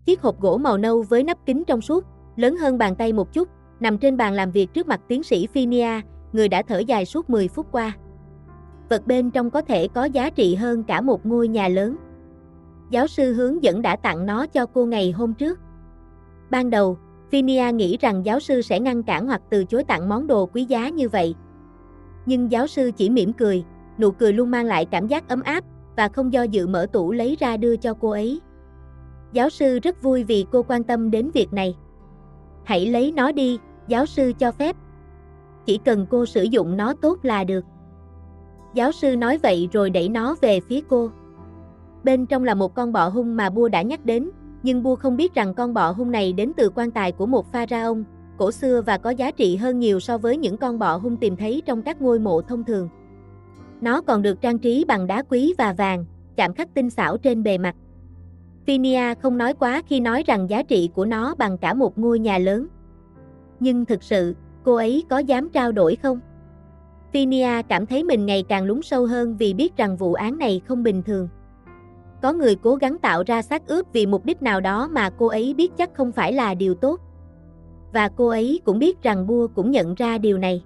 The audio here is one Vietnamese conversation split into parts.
Chiếc hộp gỗ màu nâu với nắp kính trong suốt, lớn hơn bàn tay một chút, nằm trên bàn làm việc trước mặt tiến sĩ Phinia, người đã thở dài suốt 10 phút qua. Vật bên trong có thể có giá trị hơn cả một ngôi nhà lớn. Giáo sư hướng dẫn đã tặng nó cho cô ngày hôm trước. Ban đầu, Phinia nghĩ rằng giáo sư sẽ ngăn cản hoặc từ chối tặng món đồ quý giá như vậy. Nhưng giáo sư chỉ mỉm cười, nụ cười luôn mang lại cảm giác ấm áp, và không do dự mở tủ lấy ra đưa cho cô ấy. Giáo sư rất vui vì cô quan tâm đến việc này. Hãy lấy nó đi, giáo sư cho phép. Chỉ cần cô sử dụng nó tốt là được. Giáo sư nói vậy rồi đẩy nó về phía cô. Bên trong là một con bọ hung mà Bua đã nhắc đến, nhưng Bua không biết rằng con bọ hung này đến từ quan tài của một pharaoh cổ xưa và có giá trị hơn nhiều so với những con bọ hung tìm thấy trong các ngôi mộ thông thường. Nó còn được trang trí bằng đá quý và vàng, chạm khắc tinh xảo trên bề mặt. Phinia không nói quá khi nói rằng giá trị của nó bằng cả một ngôi nhà lớn. Nhưng thực sự, cô ấy có dám trao đổi không? Phinia cảm thấy mình ngày càng lún sâu hơn vì biết rằng vụ án này không bình thường. Có người cố gắng tạo ra xác ướp vì mục đích nào đó mà cô ấy biết chắc không phải là điều tốt. Và cô ấy cũng biết rằng Bua cũng nhận ra điều này.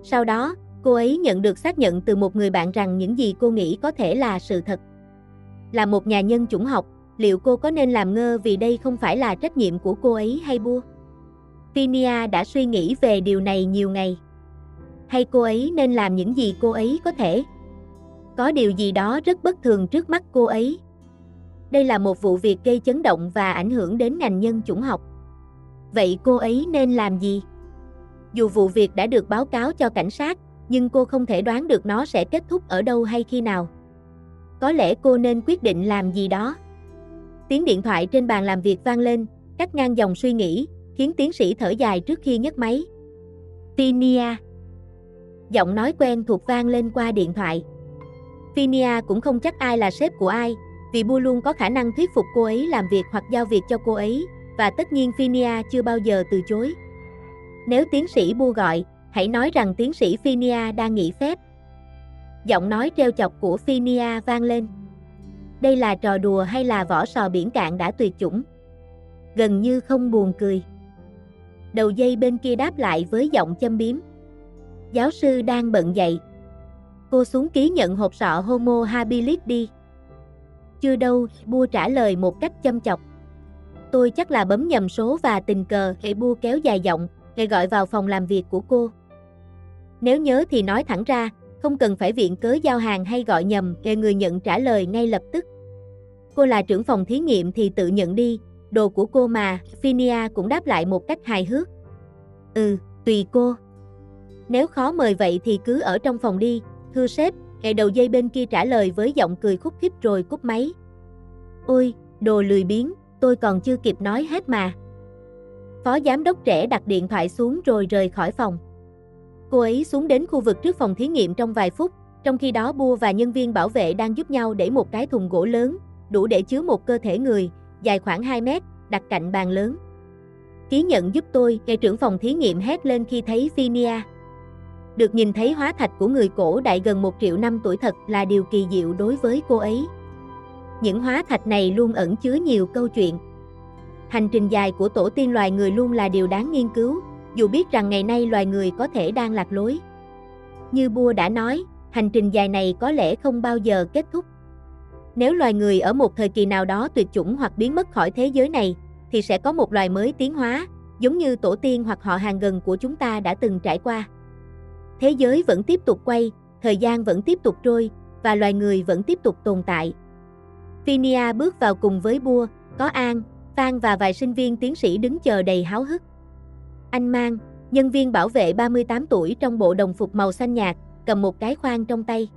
Sau đó, cô ấy nhận được xác nhận từ một người bạn rằng những gì cô nghĩ có thể là sự thật. Là một nhà nhân chủng học, liệu cô có nên làm ngơ vì đây không phải là trách nhiệm của cô ấy hay Bua? Phinia đã suy nghĩ về điều này nhiều ngày. Hay cô ấy nên làm những gì cô ấy có thể? Có điều gì đó rất bất thường trước mắt cô ấy. Đây là một vụ việc gây chấn động và ảnh hưởng đến ngành nhân chủng học. Vậy cô ấy nên làm gì? Dù vụ việc đã được báo cáo cho cảnh sát, nhưng cô không thể đoán được nó sẽ kết thúc ở đâu hay khi nào. Có lẽ cô nên quyết định làm gì đó. Tiếng điện thoại trên bàn làm việc vang lên, cắt ngang dòng suy nghĩ, khiến tiến sĩ thở dài trước khi nhấc máy. Phinia. Giọng nói quen thuộc vang lên qua điện thoại. Phinia cũng không chắc ai là sếp của ai, vì Bua luôn có khả năng thuyết phục cô ấy làm việc hoặc giao việc cho cô ấy, và tất nhiên Phinia chưa bao giờ từ chối. Nếu tiến sĩ Bua gọi, hãy nói rằng tiến sĩ Phinia đang nghỉ phép. Giọng nói trêu chọc của Phinia vang lên. Đây là trò đùa hay là vỏ sò biển cạn đã tuyệt chủng? Gần như không buồn cười. Đầu dây bên kia đáp lại với giọng châm biếm. Giáo sư đang bận vậy. Cô xuống ký nhận hộp sọ Homo habilis đi. Chưa đâu, Bua trả lời một cách châm chọc. Tôi chắc là bấm nhầm số và tình cờ, Bua kéo dài giọng, gọi vào phòng làm việc của cô. Nếu nhớ thì nói thẳng ra, không cần phải viện cớ giao hàng hay gọi nhầm, người nhận trả lời ngay lập tức. Cô là trưởng phòng thí nghiệm thì tự nhận đi, đồ của cô mà, Phinia cũng đáp lại một cách hài hước. Tùy cô. Nếu khó mời vậy thì cứ ở trong phòng đi, thưa sếp, đầu dây bên kia trả lời với giọng cười khúc khích rồi cúp máy. Ôi, đồ lười biếng, tôi còn chưa kịp nói hết mà. Phó giám đốc trẻ đặt điện thoại xuống rồi rời khỏi phòng. Cô ấy xuống đến khu vực trước phòng thí nghiệm trong vài phút, trong khi đó Bua và nhân viên bảo vệ đang giúp nhau đẩy một cái thùng gỗ lớn, đủ để chứa một cơ thể người, dài khoảng 2 mét, đặt cạnh bàn lớn. Ký nhận giúp tôi, trưởng phòng thí nghiệm hét lên khi thấy Phinia. Được nhìn thấy hóa thạch của người cổ đại gần 1 triệu năm tuổi thật là điều kỳ diệu đối với cô ấy. Những hóa thạch này luôn ẩn chứa nhiều câu chuyện. Hành trình dài của tổ tiên loài người luôn là điều đáng nghiên cứu, dù biết rằng ngày nay loài người có thể đang lạc lối. Như Bua đã nói, hành trình dài này có lẽ không bao giờ kết thúc. Nếu loài người ở một thời kỳ nào đó tuyệt chủng hoặc biến mất khỏi thế giới này, thì sẽ có một loài mới tiến hóa, giống như tổ tiên hoặc họ hàng gần của chúng ta đã từng trải qua. Thế giới vẫn tiếp tục quay, thời gian vẫn tiếp tục trôi, và loài người vẫn tiếp tục tồn tại. Phinia bước vào cùng với Bua, có An, Phan và vài sinh viên tiến sĩ đứng chờ đầy háo hức. Anh Mang, nhân viên bảo vệ 38 tuổi trong bộ đồng phục màu xanh nhạt, cầm một cái khoan trong tay.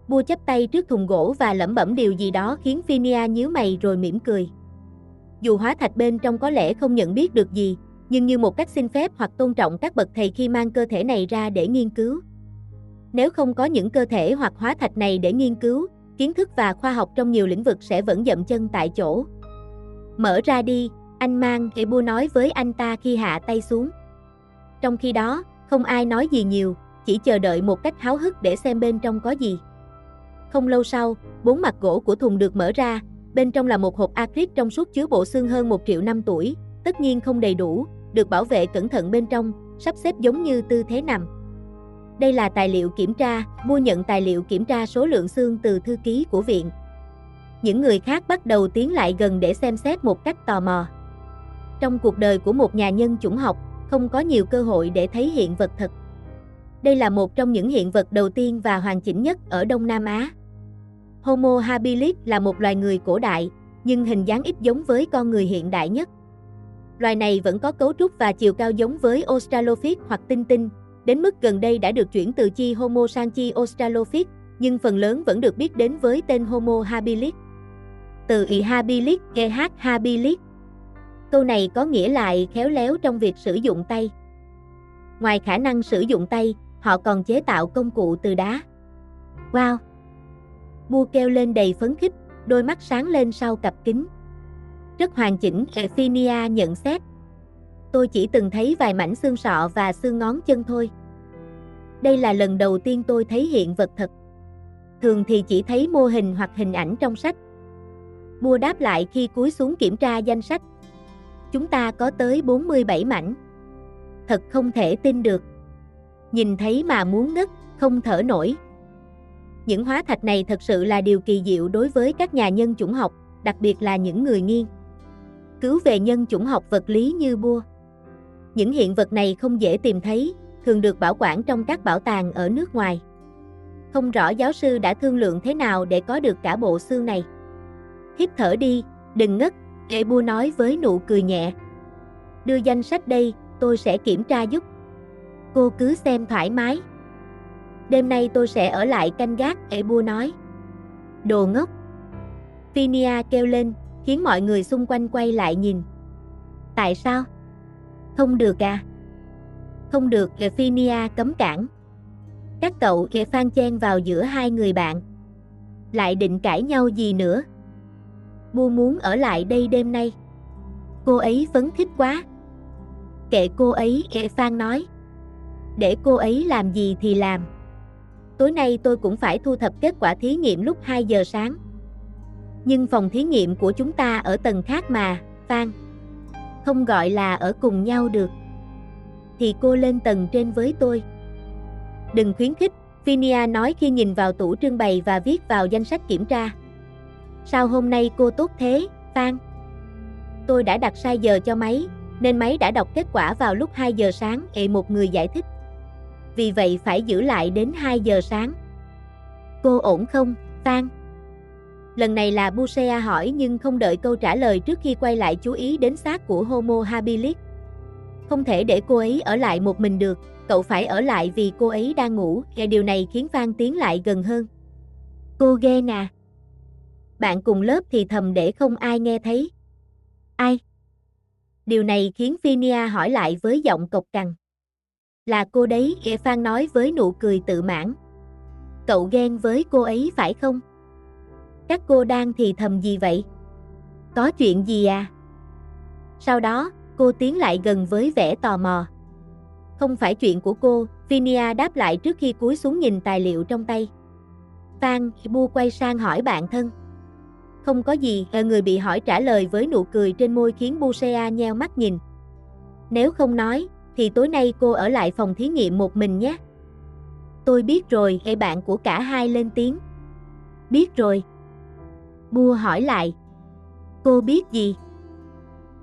Bua chắp tay trước thùng gỗ và lẩm bẩm điều gì đó khiến Phinia nhíu mày rồi mỉm cười. Dù hóa thạch bên trong có lẽ không nhận biết được gì, nhưng như một cách xin phép hoặc tôn trọng các bậc thầy khi mang cơ thể này ra để nghiên cứu. Nếu không có những cơ thể hoặc hóa thạch này để nghiên cứu, kiến thức và khoa học trong nhiều lĩnh vực sẽ vẫn dậm chân tại chỗ. Mở ra đi, anh Mang, Bua nói với anh ta khi hạ tay xuống. Trong khi đó, không ai nói gì nhiều, chỉ chờ đợi một cách háo hức để xem bên trong có gì. Không lâu sau, 4 mặt gỗ của thùng được mở ra, Bên trong là một hộp acrylic trong suốt chứa bộ xương hơn 1 triệu năm tuổi, tất nhiên không đầy đủ, được bảo vệ cẩn thận bên trong, sắp xếp giống như tư thế nằm. Đây là tài liệu kiểm tra, Bua nhận tài liệu kiểm tra số lượng xương từ thư ký của viện. Những người khác bắt đầu tiến lại gần để xem xét một cách tò mò. Trong cuộc đời của một nhà nhân chủng học, không có nhiều cơ hội để thấy hiện vật thật. Đây là một trong những hiện vật đầu tiên và hoàn chỉnh nhất ở Đông Nam Á. Homo habilis là một loài người cổ đại, nhưng hình dáng ít giống với con người hiện đại nhất. Loài này vẫn có cấu trúc và chiều cao giống với Australopithecus hoặc tinh tinh, đến mức gần đây đã được chuyển từ chi Homo sang chi Australopithecus, nhưng phần lớn vẫn được biết đến với tên Homo habilis. Từ y habilis, habilis. Câu này có nghĩa là khéo léo trong việc sử dụng tay. Ngoài khả năng sử dụng tay, họ còn chế tạo công cụ từ đá. Wow! Bua kêu lên đầy phấn khích, đôi mắt sáng lên sau cặp kính. Rất hoàn chỉnh, Phinia nhận xét. Tôi chỉ từng thấy vài mảnh xương sọ và xương ngón chân thôi. Đây là lần đầu tiên tôi thấy hiện vật thật. Thường thì chỉ thấy mô hình hoặc hình ảnh trong sách. Bua đáp lại khi cúi xuống kiểm tra danh sách. Chúng ta có tới 47 mảnh. Thật không thể tin được. Nhìn thấy mà muốn ngất, không thở nổi. Những hóa thạch này thật sự là điều kỳ diệu đối với các nhà nhân chủng học, đặc biệt là những người nghiên cứu về nhân chủng học vật lý như Bua. Những hiện vật này không dễ tìm thấy, thường được bảo quản trong các bảo tàng ở nước ngoài. Không rõ giáo sư đã thương lượng thế nào để có được cả bộ xương này. Hít thở đi, đừng ngất, Bua nói với nụ cười nhẹ. Đưa danh sách đây, tôi sẽ kiểm tra giúp. Cô cứ xem thoải mái. Đêm nay tôi sẽ ở lại canh gác, Bua nói. Đồ ngốc! Phinia kêu lên, khiến mọi người xung quanh quay lại nhìn. Tại sao? Không được à? Không được, Phinia cấm cản. Các cậu Phan chen vào giữa hai người bạn. Lại định cãi nhau gì nữa? Bua muốn ở lại đây đêm nay. Cô ấy phấn khích quá. Kệ cô ấy, Phan nói. Để cô ấy làm gì thì làm. Tối nay tôi cũng phải thu thập kết quả thí nghiệm lúc 2 giờ sáng. Nhưng phòng thí nghiệm của chúng ta ở tầng khác mà, Phan. Không gọi là ở cùng nhau được. Thì cô lên tầng trên với tôi. Đừng khuyến khích, Phinia nói khi nhìn vào tủ trưng bày và viết vào danh sách kiểm tra. Sao hôm nay cô tốt thế, Phan? Tôi đã đặt sai giờ cho máy, nên máy đã đọc kết quả vào lúc 2 giờ sáng, một người giải thích. Vì vậy phải giữ lại đến 2 giờ sáng. Cô ổn không, Phan? Lần này là Bucea hỏi nhưng không đợi câu trả lời trước khi quay lại chú ý đến xác của Homo habilis. Không thể để cô ấy ở lại một mình được, cậu phải ở lại vì cô ấy đang ngủ, điều này khiến Phan tiến lại gần hơn. Cô ghen à? Bạn cùng lớp thì thầm để không ai nghe thấy. Ai? Điều này khiến Phinia hỏi lại với giọng cộc cằn. Là cô đấy, Phan nói với nụ cười tự mãn. Cậu ghen với cô ấy phải không? Các cô đang thì thầm gì vậy? Có chuyện gì à? Sau đó, cô tiến lại gần với vẻ tò mò. Không phải chuyện của cô, Phinia đáp lại trước khi cúi xuống nhìn tài liệu trong tay. Phan, Bua quay sang hỏi bạn thân. Không có gì, người bị hỏi trả lời với nụ cười trên môi khiến Bucea nheo mắt nhìn. Nếu không nói, thì tối nay cô ở lại phòng thí nghiệm một mình nhé. Tôi biết rồi, bạn của cả hai lên tiếng. Biết rồi. Bua hỏi lại. Cô biết gì?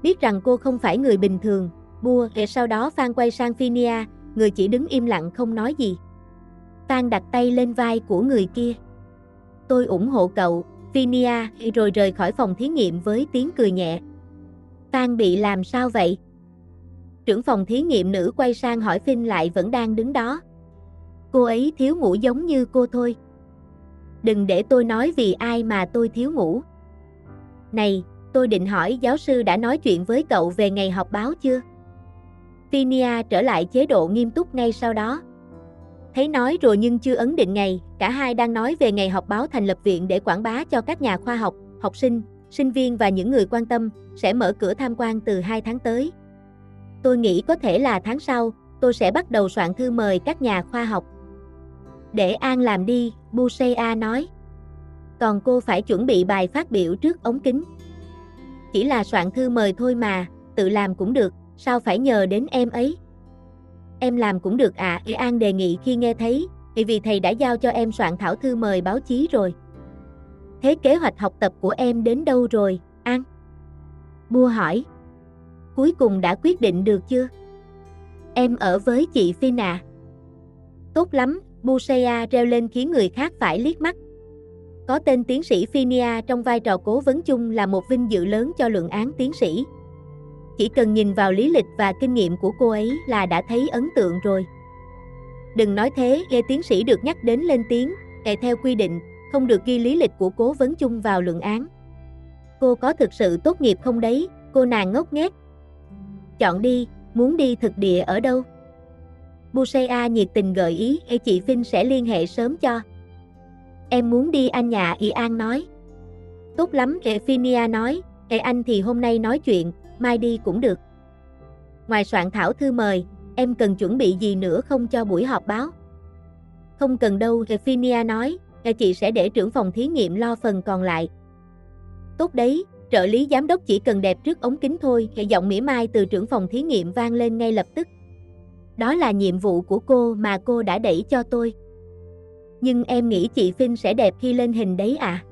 Biết rằng cô không phải người bình thường, Bua. Sau đó Phan quay sang Phinia, người chỉ đứng im lặng không nói gì. Phan đặt tay lên vai của người kia. Tôi ủng hộ cậu, Phinia, rồi rời khỏi phòng thí nghiệm với tiếng cười nhẹ. Phan bị làm sao vậy? Trưởng phòng thí nghiệm nữ quay sang hỏi Phin lại vẫn đang đứng đó. Cô ấy thiếu ngủ giống như cô thôi. Đừng để tôi nói vì ai mà tôi thiếu ngủ. Này, tôi định hỏi giáo sư đã nói chuyện với cậu về ngày họp báo chưa? Phinia trở lại chế độ nghiêm túc ngay sau đó. Thấy nói rồi nhưng chưa ấn định ngày, cả hai đang nói về ngày họp báo thành lập viện để quảng bá cho các nhà khoa học, học sinh, sinh viên và những người quan tâm, sẽ mở cửa tham quan từ 2 tháng tới. Tôi nghĩ có thể là tháng sau, tôi sẽ bắt đầu soạn thư mời các nhà khoa học. Để An làm đi, Bucea nói. Còn cô phải chuẩn bị bài phát biểu trước ống kính. Chỉ là soạn thư mời thôi mà, tự làm cũng được, sao phải nhờ đến em ấy? Em làm cũng được ạ, An đề nghị khi nghe thấy, vì thầy đã giao cho em soạn thảo thư mời báo chí rồi. Thế kế hoạch học tập của em đến đâu rồi, An? Bua hỏi. Cuối cùng đã quyết định được chưa? Em ở với chị Phin à? Tốt lắm, Buseya reo lên khiến người khác phải liếc mắt. Có tên tiến sĩ Phinia trong vai trò cố vấn chung là một vinh dự lớn cho luận án tiến sĩ. Chỉ cần nhìn vào lý lịch và kinh nghiệm của cô ấy là đã thấy ấn tượng rồi. Đừng nói thế, nghe tiến sĩ được nhắc đến lên tiếng, theo quy định, không được ghi lý lịch của cố vấn chung vào luận án. Cô có thực sự tốt nghiệp không đấy, cô nàng ngốc nghếch. Chọn đi, muốn đi thực địa ở đâu? Buseya nhiệt tình gợi ý, chị Phin sẽ liên hệ sớm cho. Em muốn đi anh nhà, An nói. Tốt lắm, Phinia nói, anh thì hôm nay nói chuyện, mai đi cũng được. Ngoài soạn thảo thư mời, em cần chuẩn bị gì nữa không cho buổi họp báo? Không cần đâu, Phinia nói, chị sẽ để trưởng phòng thí nghiệm lo phần còn lại. Tốt đấy, trợ lý giám đốc chỉ cần đẹp trước ống kính thôi, giọng mỉa mai từ trưởng phòng thí nghiệm vang lên ngay lập tức. Đó là nhiệm vụ của cô mà cô đã đẩy cho tôi. Nhưng em nghĩ chị Phin sẽ đẹp khi lên hình đấy à?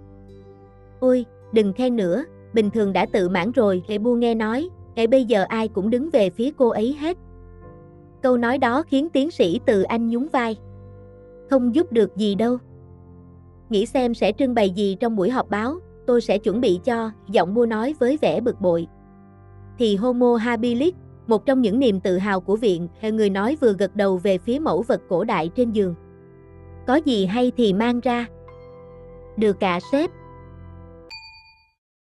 Ôi, đừng khen nữa, bình thường đã tự mãn rồi, Bu nghe nói, bây giờ ai cũng đứng về phía cô ấy hết. Câu nói đó khiến tiến sĩ Từ Anh nhún vai. Không giúp được gì đâu. Nghĩ xem sẽ trưng bày gì trong buổi họp báo, tôi sẽ chuẩn bị cho, giọng Bu nói với vẻ bực bội. Thì Homo habilis, một trong những niềm tự hào của viện, người nói vừa gật đầu về phía mẫu vật cổ đại trên giường. Có gì hay thì mang ra. Được cả sếp.